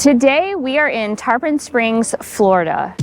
Today we are in Tarpon Springs, Florida.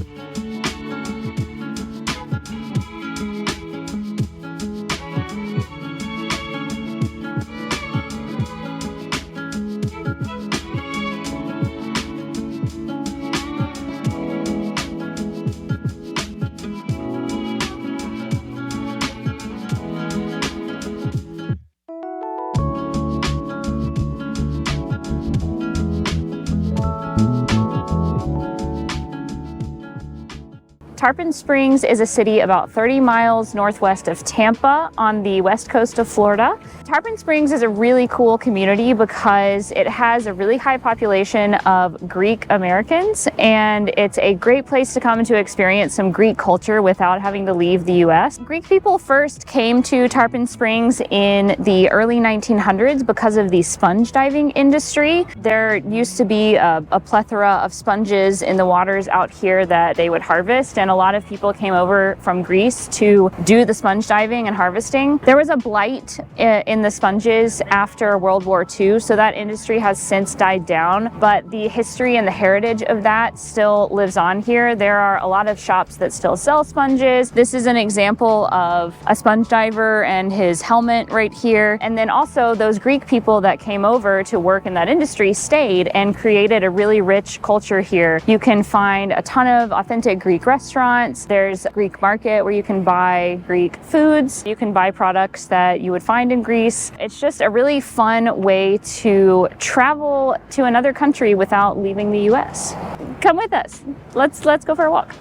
Tarpon Springs is a city about 30 miles northwest of Tampa on the west coast of Florida. Tarpon Springs is a really cool community because it has a really high population of Greek Americans, and it's a great place to come to experience some Greek culture without having to leave the US. Greek people first came to Tarpon Springs in the early 1900s because of the sponge diving industry. There used to be a plethora of sponges in the waters out here that they would harvest, and a lot of people came over from Greece to do the sponge diving and harvesting. There was a blight in the sponges after World War II, so that industry has since died down, but the history and the heritage of that still lives on here. There are a lot of shops that still sell sponges. This is an example of a sponge diver and his helmet right here. And then also those Greek people that came over to work in that industry stayed and created a really rich culture here. You can find a ton of authentic Greek restaurants. There's a Greek market where you can buy Greek foods. You can buy products that you would find in Greece. It's just a really fun way to travel to another country without leaving the US. Come with us. Let's go for a walk.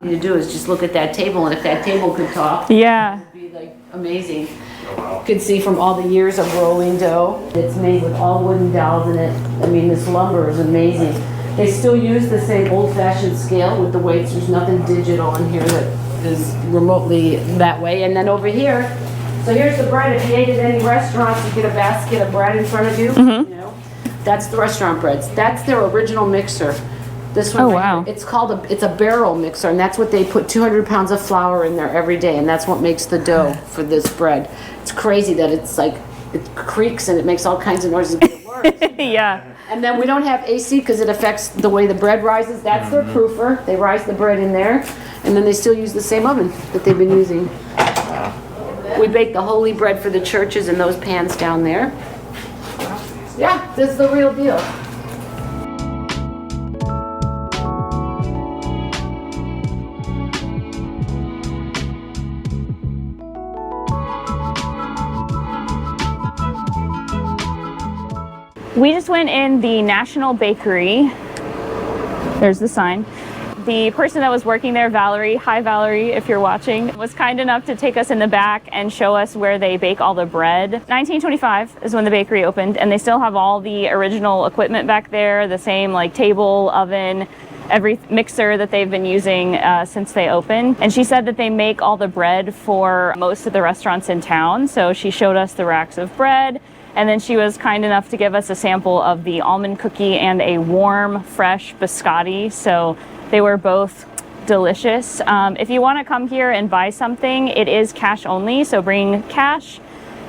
To do is just look at that table, and if that table could talk, Yeah. it would be like amazing. You could see from all the years of rolling dough. It's made with all wooden dowels in it. I mean, this lumber is amazing. They still use the same old-fashioned scale with the weights. There's nothing digital in here that is remotely that way. And then over here, so here's the bread. If you ate at any restaurants, you get a basket of bread in front of you. You know, that's the restaurant breads. That's their original mixer. This one, wow. It's called it's a barrel mixer, and that's what they put 200 pounds of flour in there every day, and that's what makes the dough for this bread. It's crazy that it's like, it creaks and it makes all kinds of noises, but it works. Yeah. And then we don't have AC because it affects the way the bread rises. That's their proofer. They rise the bread in there, and then they still use the same oven that they've been using. We bake the holy bread for the churches in those pans down there. Yeah, this is the real deal. We just went in the National Bakery. There's the sign. The person that was working there, Valerie, hi Valerie, if you're watching, was kind enough to take us in the back and show us where they bake all the bread. 1925 is when the bakery opened, and they still have all the original equipment back there, the same like table, oven, every mixer that they've been using since they opened. And she said that they make all the bread for most of the restaurants in town. So she showed us the racks of bread. And then she was kind enough to give us a sample of the almond cookie and a warm, fresh biscotti. So they were both delicious. If you want to come here and buy something, it is cash only, so bring cash.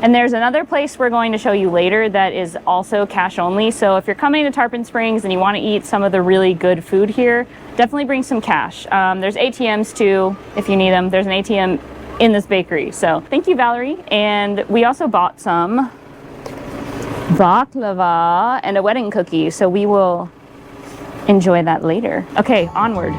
And there's another place we're going to show you later that is also cash only. So if you're coming to Tarpon Springs and you want to eat some of the really good food here, definitely bring some cash. There's ATMs too, if you need them. There's an ATM in this bakery. So thank you, Valerie. And we also bought some baklava and a wedding cookie, so we will enjoy that later. Okay, onward.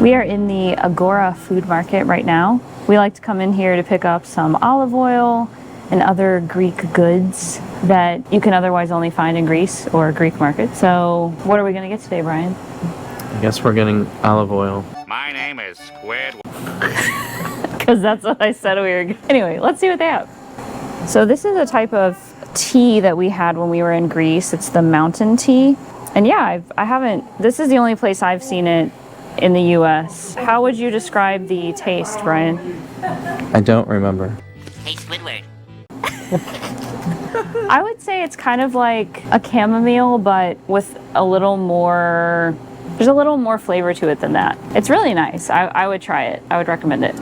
We are in the Agora food market right now. We like to come in here to pick up some olive oil and other Greek goods that you can otherwise only find in Greece or Greek markets. So what are we going to get today, Brian? I guess we're getting olive oil. My name is Squid. Because that's what I said we were. Anyway, let's see what they have. So this is a type of tea that we had when we were in Greece. It's the mountain tea. And yeah, I haven't, this is the only place I've seen it in the US. How would you describe the taste, Brian? I don't remember. Hey, Squidward. I would say it's kind of like a chamomile, but with a little more, there's a little more flavor to it than that. It's really nice. I would try it. I would recommend it.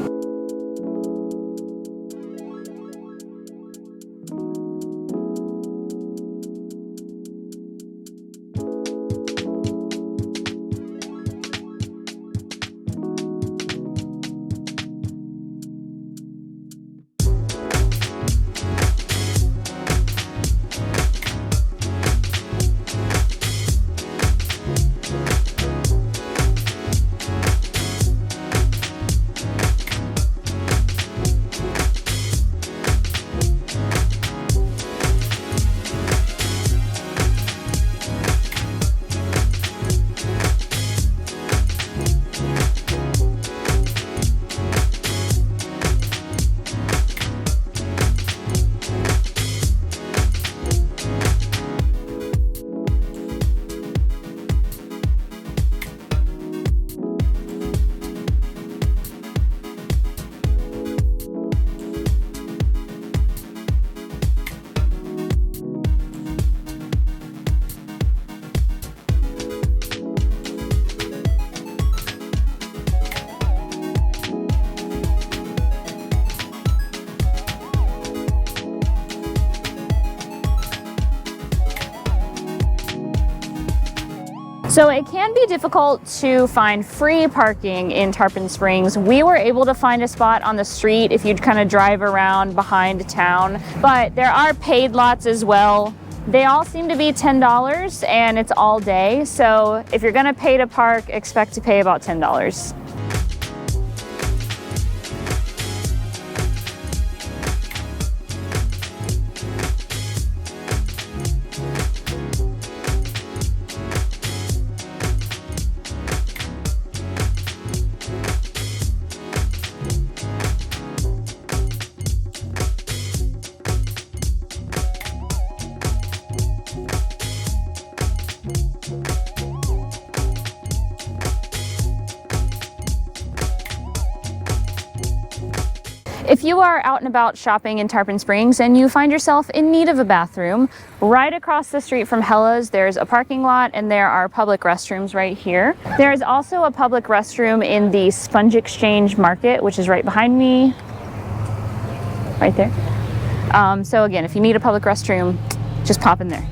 So it can be difficult to find free parking in Tarpon Springs. We were able to find a spot on the street if you'd kind of drive around behind town, but there are paid lots as well. They all seem to be $10 and it's all day. So if you're gonna pay to park, expect to pay about $10. If you are out and about shopping in Tarpon Springs and you find yourself in need of a bathroom, right across the street from Hella's, there's a parking lot and there are public restrooms right here. There is also a public restroom in the Sponge Exchange Market, which is right behind me, right there. So again, if you need a public restroom, just pop in there.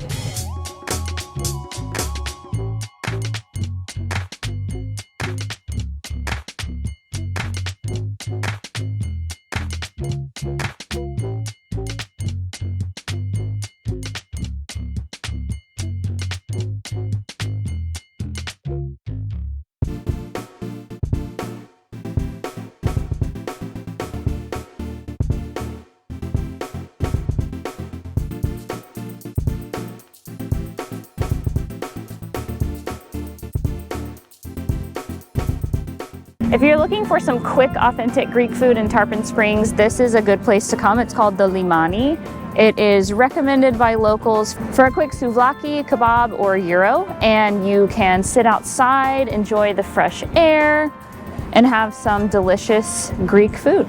If you're looking for some quick, authentic Greek food in Tarpon Springs, this is a good place to come. It's called the Limani. It is recommended by locals for a quick souvlaki, kebab, or gyro, and you can sit outside, enjoy the fresh air, and have some delicious Greek food.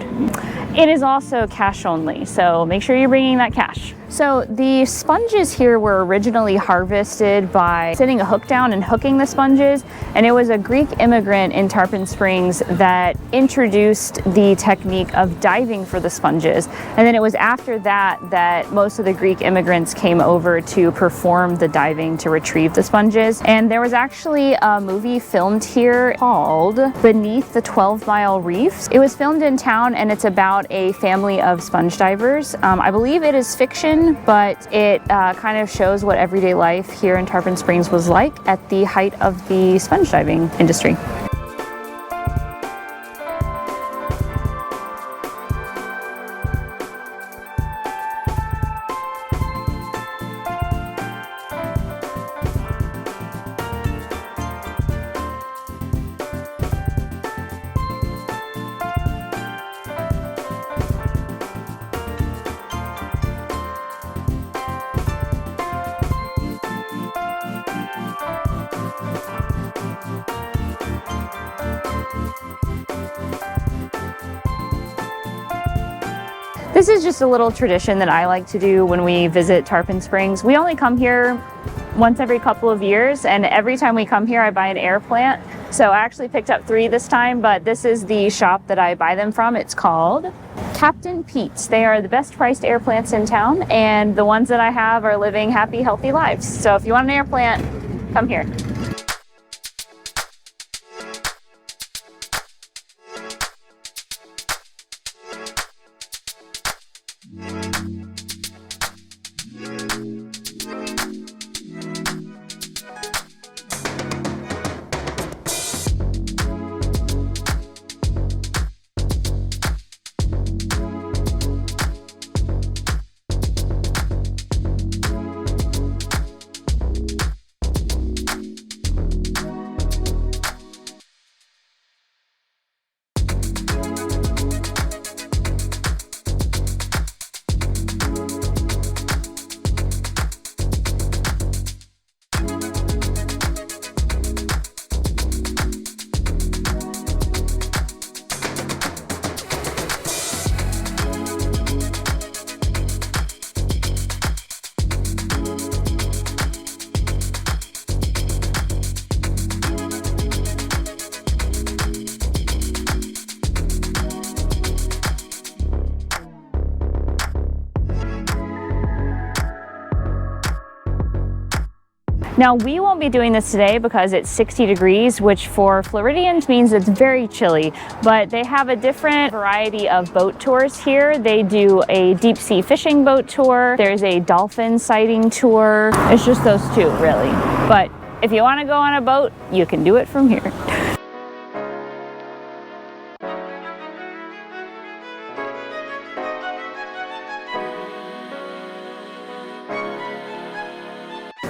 It is also cash only, so make sure you're bringing that cash. So the sponges here were originally harvested by sitting a hook down and hooking the sponges, and it was a Greek immigrant in Tarpon Springs that introduced the technique of diving for the sponges. And then it was after that that most of the Greek immigrants came over to perform the diving to retrieve the sponges. And there was actually a movie filmed here called Beneath the 12-Mile Reefs. It was filmed in town and it's about a family of sponge divers. I believe it is fiction, but it kind of shows what everyday life here in Tarpon Springs was like at the height of the sponge diving industry. This is just a little tradition that I like to do when we visit Tarpon Springs. We only come here once every couple of years, and every time we come here I buy an air plant. So I actually picked up 3 this time, but this is the shop that I buy them from. It's called Captain Pete's. They are the best priced air plants in town, and the ones that I have are living happy, healthy lives. So if you want an air plant, come here. Now, we won't be doing this today because it's 60 degrees, which for Floridians means it's very chilly, but they have a different variety of boat tours here. They do a deep sea fishing boat tour. There's a dolphin sighting tour. It's just those 2, really. But if you want to go on a boat, you can do it from here.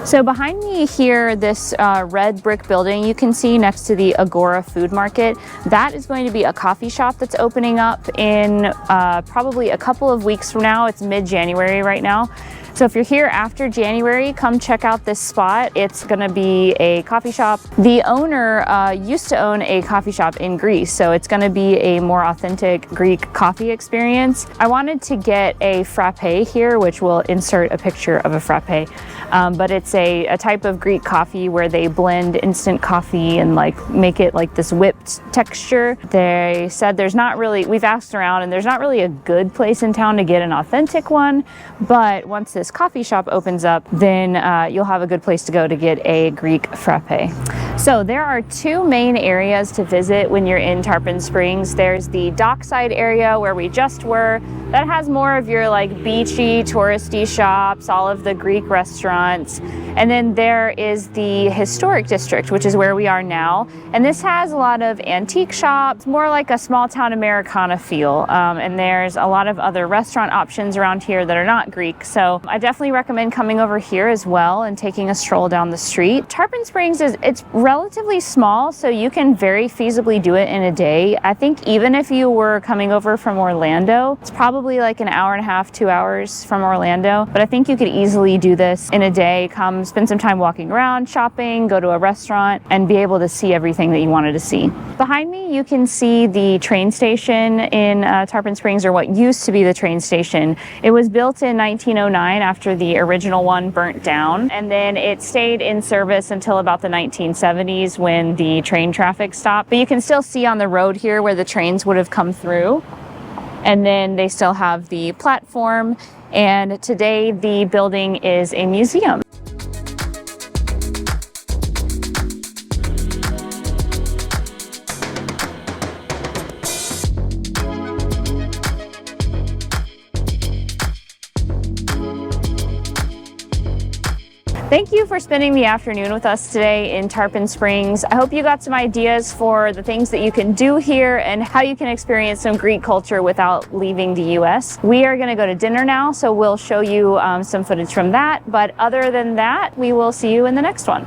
So behind me here, this red brick building you can see next to the Agora Food Market, that is going to be a coffee shop that's opening up in probably a couple of weeks from now. It's mid-January right now. So if you're here after January, come check out this spot. It's gonna be a coffee shop. The owner used to own a coffee shop in Greece, so it's gonna be a more authentic Greek coffee experience. I wanted to get a frappe here, which will insert a picture of a frappe. But it's a type of Greek coffee where they blend instant coffee and like make it like this whipped texture. They said there's not really, we've asked around and there's not really a good place in town to get an authentic one, but once this coffee shop opens up, then you'll have a good place to go to get a Greek frappe. So there are 2 main areas to visit when you're in Tarpon Springs. There's the dockside area where we just were. That has more of your like beachy, touristy shops, all of the Greek restaurants. And then there is the historic district, which is where we are now. And this has a lot of antique shops, more like a small town Americana feel. And there's a lot of other restaurant options around here that are not Greek. So I definitely recommend coming over here as well and taking a stroll down the street. Tarpon Springs it's relatively small, so you can very feasibly do it in a day. I think even if you were coming over from Orlando, it's probably like an hour and a half, 2 hours from Orlando. But I think you could easily do this in a day. Come spend some time walking around, shopping, go to a restaurant, and be able to see everything that you wanted to see. Behind me, you can see the train station in Tarpon Springs, or what used to be the train station. It was built in 1909 after the original one burnt down, and then it stayed in service until about the 1970s when the train traffic stopped. But you can still see on the road here where the trains would have come through. And then they still have the platform, and today the building is a museum. Thank you for spending the afternoon with us today in Tarpon Springs. I hope you got some ideas for the things that you can do here and how you can experience some Greek culture without leaving the US. We are going to go to dinner now, so we'll show you some footage from that. But other than that, we will see you in the next one.